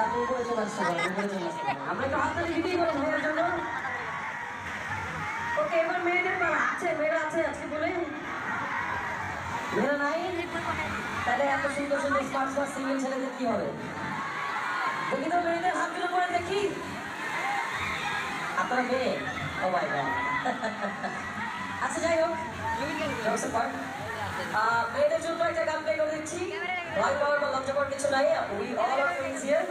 আপনি উপরে চলে আসতে পারেন, উপরে চলে আসতে পারেন। আমরা একটু হাততালি দিতেই পারি ভাইয়ের জন্য। ওকে, এবার মেয়েদের পালা। আছে, মেয়েরা আছে আজকে বলে? মেয়েরা নাই? তাহলে এত সুন্দর সুন্দর স্মার্ট স্মার্ট সিঙ্গেল ছেলেদের কি হবে? দেখি তো মেয়েদের হাতগুলো করে দেখি। আপনারা মেয়ে? ও মাই গড। আচ্ছা, যাই হোক, মেয়েদের জন্য একটা গান প্লে করে দিচ্ছি। ভয় পাওয়ার বা লজ্জা পাওয়ার কিছু নাই, we all are friends here.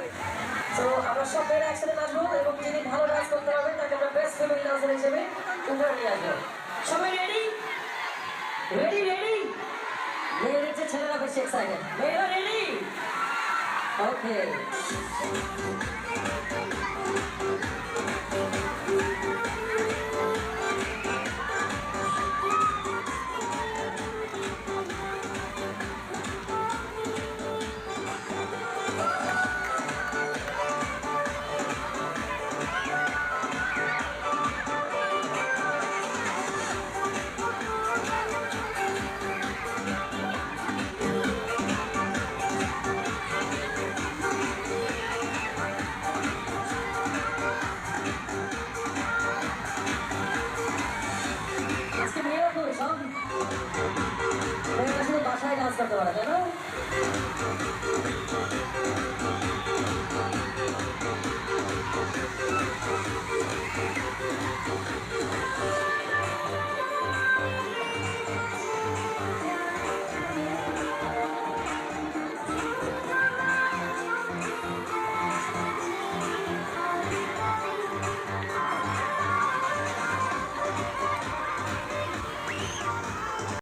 So আমরা সব মেয়েরা একসাথে নাচবো এবং যিনি ভালো ডান্স করতে পারবেন তাকে আমরা বেস্ট ফিমেল ডান্সার হিসেবে উপরে নিয়ে আসবো। সবাই রেডি? Ready ready? মেয়েদের যে ছেলেরা বেশি এক্সাইটেড। মেয়েরা রেডি? ওকে। বাসায় ডান্স করতে পারে, তাই না?